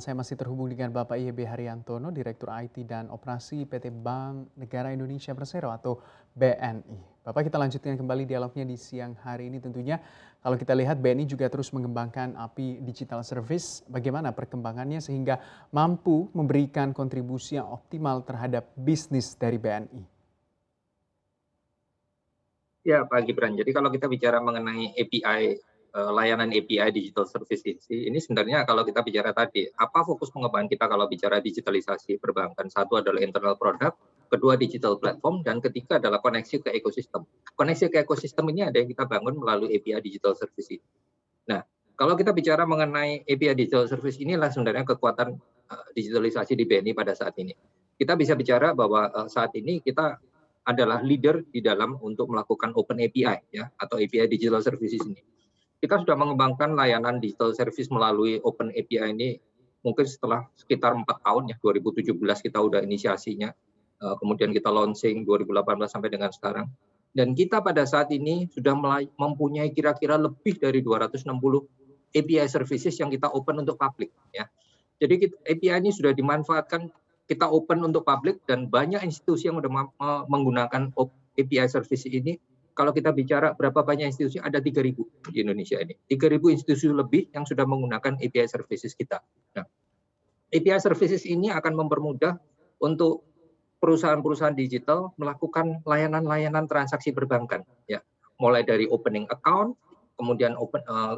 Saya masih terhubung dengan Bapak YB Haryantono, Direktur IT dan Operasi PT Bank Negara Indonesia Persero atau BNI. Bapak, kita lanjutkan kembali dialognya di siang hari ini tentunya. Kalau kita lihat BNI juga terus mengembangkan API Digital Service, bagaimana perkembangannya sehingga mampu memberikan kontribusi yang optimal terhadap bisnis dari BNI. Ya, Pak Gibran. Jadi kalau kita bicara mengenai API, layanan API Digital Service ini sebenarnya kalau kita bicara tadi, apa fokus pengembangan kita kalau bicara digitalisasi perbankan? Satu adalah internal product, kedua digital platform, dan ketiga adalah koneksi ke ekosistem. Koneksi ke ekosistem ini ada yang kita bangun melalui API Digital Service ini. Nah, kalau kita bicara mengenai API Digital Service inilah sebenarnya kekuatan digitalisasi di BNI pada saat ini. Kita bisa bicara bahwa saat ini kita adalah leader di dalam untuk melakukan open API ya atau API Digital Services ini. Kita sudah mengembangkan layanan digital service melalui open API ini mungkin setelah sekitar 4 tahun ya, 2017 kita udah inisiasinya, kemudian kita launching 2018 sampai dengan sekarang. Dan kita pada saat ini sudah mempunyai kira-kira lebih dari 260 API services yang kita open untuk publik ya. Jadi API ini sudah dimanfaatkan, kita open untuk publik dan banyak institusi yang sudah menggunakan API service ini. Kalau kita bicara berapa banyak institusi, ada 3.000 di Indonesia ini. 3.000 institusi lebih yang sudah menggunakan API services kita. Nah, API services ini akan mempermudah untuk perusahaan-perusahaan digital melakukan layanan-layanan transaksi perbankan ya. Mulai dari opening account, kemudian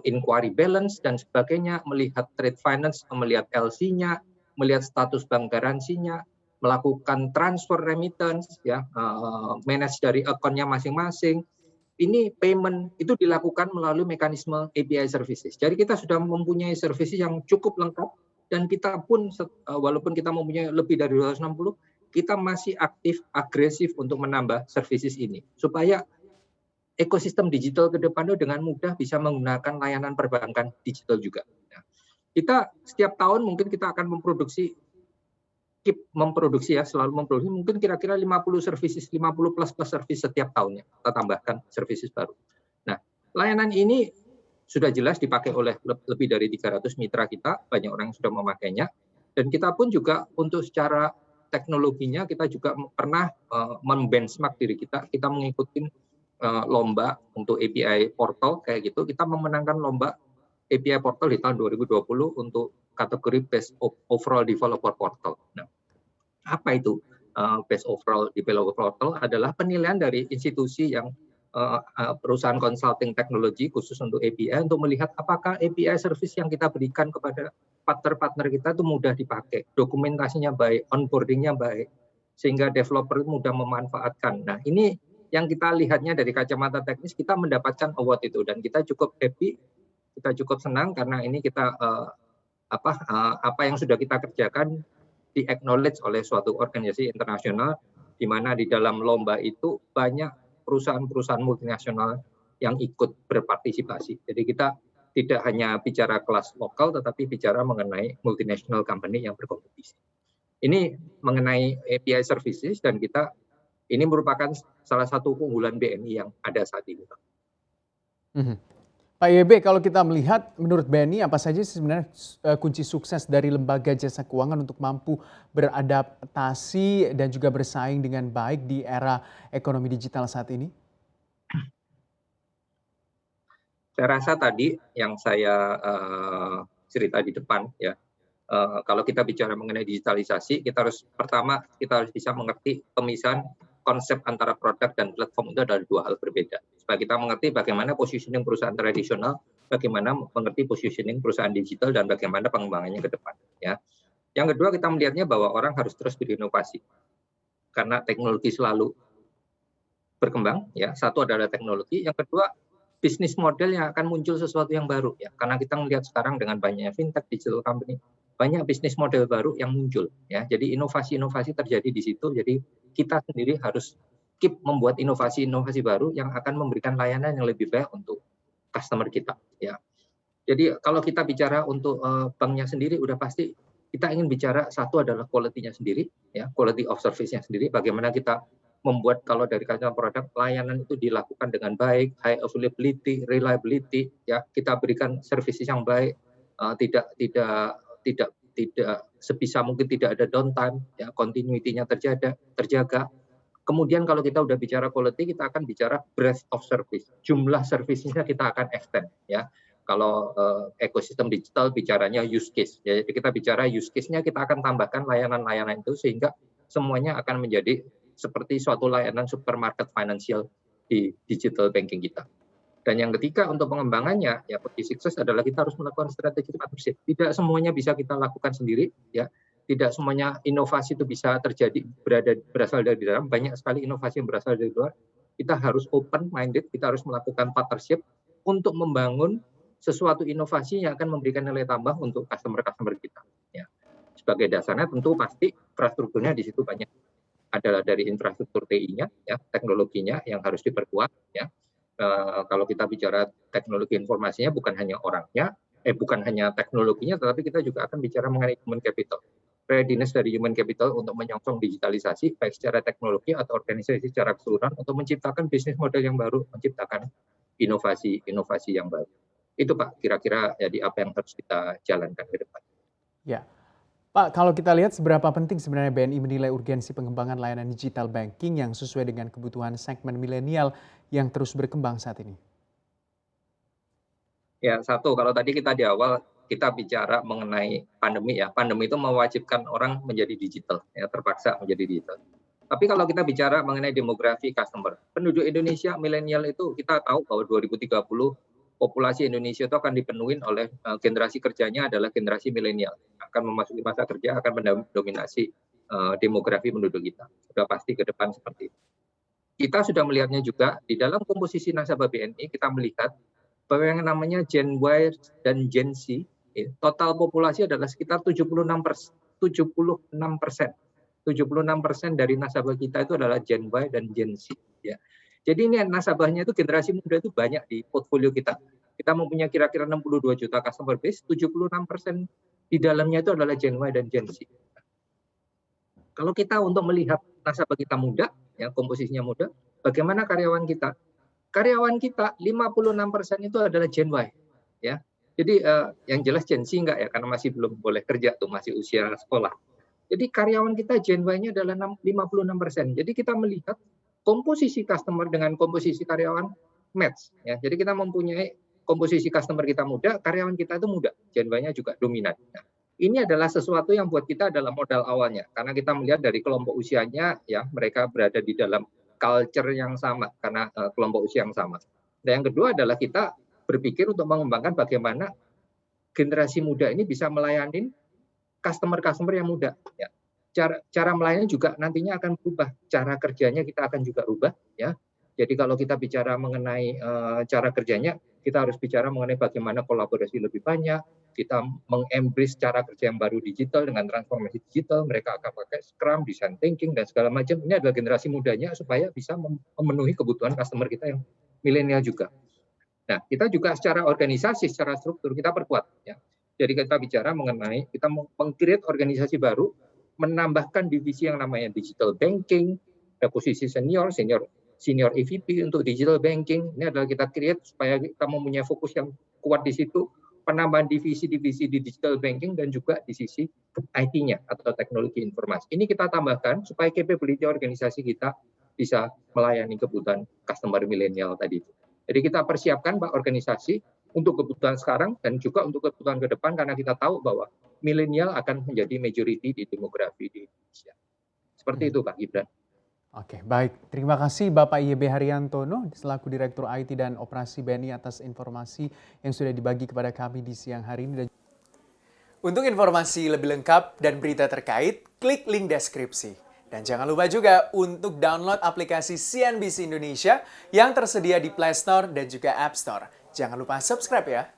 inquiry balance dan sebagainya, melihat trade finance, melihat LC-nya, melihat status bank garansinya, melakukan transfer remittance, ya, manage dari account-nya masing-masing. Ini payment itu dilakukan melalui mekanisme API services. Jadi kita sudah mempunyai services yang cukup lengkap dan kita pun walaupun kita mempunyai lebih dari 260, kita masih aktif, agresif untuk menambah services ini supaya ekosistem digital ke depan itu dengan mudah bisa menggunakan layanan perbankan digital juga. Nah, kita setiap tahun mungkin kita akan memproduksi ya, selalu memproduksi mungkin kira-kira 50 services, 50 plus service setiap tahunnya. Kita tambahkan services baru. Nah, layanan ini sudah jelas dipakai oleh lebih dari 300 mitra kita, banyak orang yang sudah memakainya. Dan kita pun juga untuk secara teknologinya kita juga pernah membenchmark diri kita mengikuti lomba untuk API portal kayak gitu. Kita memenangkan lomba API portal di tahun 2020 untuk kategori Best Overall Developer Portal. Nah, apa itu Best Overall Developer Portal? Adalah penilaian dari institusi yang perusahaan consulting teknologi khusus untuk API untuk melihat apakah API service yang kita berikan kepada partner-partner kita itu mudah dipakai, dokumentasinya baik, onboardingnya baik, sehingga developer mudah memanfaatkan. Nah, ini yang kita lihatnya dari kacamata teknis, kita mendapatkan award itu dan kita cukup happy, kita cukup senang karena ini kita apa yang sudah kita kerjakan di-acknowledge oleh suatu organisasi internasional, di mana di dalam lomba itu banyak perusahaan-perusahaan multinasional yang ikut berpartisipasi. Jadi kita tidak hanya bicara kelas lokal, tetapi bicara mengenai multinational company yang berkompetisi. Ini mengenai API services dan kita ini merupakan salah satu keunggulan BNI yang ada saat ini. Mhm. Pak YB, kalau kita melihat menurut BNI apa saja sebenarnya kunci sukses dari lembaga jasa keuangan untuk mampu beradaptasi dan juga bersaing dengan baik di era ekonomi digital saat ini? Saya rasa tadi yang saya cerita di depan ya, kalau kita bicara mengenai digitalisasi, kita harus bisa mengerti pemisahan konsep antara produk dan platform itu adalah dua hal berbeda. Supaya kita mengerti bagaimana positioning perusahaan tradisional, bagaimana mengerti positioning perusahaan digital, dan bagaimana pengembangannya ke depan. Ya. Yang kedua, kita melihatnya bahwa orang harus terus berinovasi. Karena teknologi selalu berkembang. Ya. Satu adalah teknologi, yang kedua bisnis model yang akan muncul sesuatu yang baru. Ya. Karena kita melihat sekarang dengan banyaknya fintech, digital company, banyak bisnis model baru yang muncul. Ya. Jadi inovasi-inovasi terjadi di situ. Jadi kita sendiri harus keep membuat inovasi-inovasi baru yang akan memberikan layanan yang lebih baik untuk customer kita. Ya. Jadi kalau kita bicara untuk banknya sendiri, udah pasti kita ingin bicara satu adalah quality-nya sendiri, ya, quality of service-nya sendiri. Bagaimana kita membuat kalau dari kacamata produk layanan itu dilakukan dengan baik, high availability, reliability, ya, kita berikan services yang baik, tidak tidak sebisa mungkin tidak ada downtime, ya, continuity-nya terjaga. Kemudian kalau kita udah bicara quality, kita akan bicara breadth of service. Jumlah servicenya kita akan extend, ya. Kalau ekosistem digital bicaranya use case, ya. Jadi kita bicara use case-nya, kita akan tambahkan layanan-layanan itu sehingga semuanya akan menjadi seperti suatu layanan supermarket financial di digital banking kita. Dan yang ketiga untuk pengembangannya, ya kunci sukses adalah kita harus melakukan strategi partnership. Tidak semuanya bisa kita lakukan sendiri, ya. Tidak semuanya inovasi itu bisa terjadi berasal dari dalam. Banyak sekali inovasi yang berasal dari luar. Kita harus open minded, kita harus melakukan partnership untuk membangun sesuatu inovasi yang akan memberikan nilai tambah untuk customer kita. Ya. Sebagai dasarnya tentu pasti infrastrukturnya di situ banyak. Adalah dari infrastruktur TI-nya, ya, teknologinya yang harus diperkuat. Ya. Kalau kita bicara teknologi informasinya bukan hanya orangnya, bukan hanya teknologinya, tetapi kita juga akan bicara mengenai human capital. Readiness dari human capital untuk menyongsong digitalisasi, baik secara teknologi atau organisasi secara keseluruhan, untuk menciptakan bisnis model yang baru, menciptakan inovasi yang baru. Itu Pak, kira-kira jadi apa yang harus kita jalankan ke depan. Ya, Pak, kalau kita lihat seberapa penting sebenarnya BNI menilai urgensi pengembangan layanan digital banking yang sesuai dengan kebutuhan segmen milenial yang terus berkembang saat ini? Ya, satu, kalau tadi kita di awal kita bicara mengenai pandemi, ya, pandemi itu mewajibkan orang menjadi digital, ya, terpaksa menjadi digital. Tapi kalau kita bicara mengenai demografi customer, penduduk Indonesia milenial itu kita tahu bahwa 2030 populasi Indonesia itu akan dipenuhi oleh generasi kerjanya adalah generasi milenial. Akan memasuki masa kerja, akan mendominasi demografi penduduk kita. Sudah pasti ke depan seperti itu. Kita sudah melihatnya juga di dalam komposisi nasabah BNI, kita melihat bahwa yang namanya Gen Y dan Gen Z, total populasi adalah sekitar 76%. 76% dari nasabah kita itu adalah Gen Y dan Gen Z. Ya. Jadi ini nasabahnya itu generasi muda itu banyak di portfolio kita. Kita mempunyai kira-kira 62 juta customer base, 76% di dalamnya itu adalah Gen Y dan Gen Z. Kalau kita untuk melihat nasabah kita muda, ya komposisinya muda, bagaimana karyawan kita? Karyawan kita 56% itu adalah Gen Y, ya. Jadi yang jelas Gen Z enggak ya, karena masih belum boleh kerja tuh, masih usia sekolah. Jadi karyawan kita Gen Y-nya adalah 56%. Jadi kita melihat komposisi customer dengan komposisi karyawan match, ya. Jadi kita mempunyai komposisi customer kita muda, karyawan kita itu muda, Gen Y-nya juga dominan. Nah, ini adalah sesuatu yang buat kita adalah modal awalnya, karena kita melihat dari kelompok usianya, ya mereka berada di dalam culture yang sama, karena kelompok usia yang sama. Dan yang kedua adalah kita berpikir untuk mengembangkan bagaimana generasi muda ini bisa melayani customer yang muda. Ya. Cara melayani juga nantinya akan berubah, cara kerjanya kita akan juga rubah, ya. Jadi kalau kita bicara mengenai cara kerjanya, kita harus bicara mengenai bagaimana kolaborasi lebih banyak, kita mengembrace cara kerja yang baru digital dengan transformasi digital, mereka akan pakai Scrum, design thinking dan segala macam. Ini adalah generasi mudanya supaya bisa memenuhi kebutuhan customer kita yang milenial juga. Nah, kita juga secara organisasi, secara struktur kita perkuat, ya. Jadi kita bicara mengenai kita meng-create organisasi baru, menambahkan divisi yang namanya digital banking, ada posisi senior EVP untuk digital banking. Ini adalah kita create supaya kita mempunyai fokus yang kuat di situ, penambahan divisi-divisi di digital banking dan juga di sisi IT-nya atau teknologi informasi. Ini kita tambahkan supaya capability organisasi kita bisa melayani kebutuhan customer milenial tadi itu. Jadi kita persiapkan Pak organisasi untuk kebutuhan sekarang dan juga untuk kebutuhan ke depan, karena kita tahu bahwa milenial akan menjadi majority di demografi di Indonesia. Seperti itu Pak Gibran. Oke, baik. Terima kasih Bapak YB Haryantono selaku Direktur IT dan Operasi BNI atas informasi yang sudah dibagi kepada kami di siang hari ini. Untuk informasi lebih lengkap dan berita terkait, klik link deskripsi. Dan jangan lupa juga untuk download aplikasi CNBC Indonesia yang tersedia di Play Store dan juga App Store. Jangan lupa subscribe ya.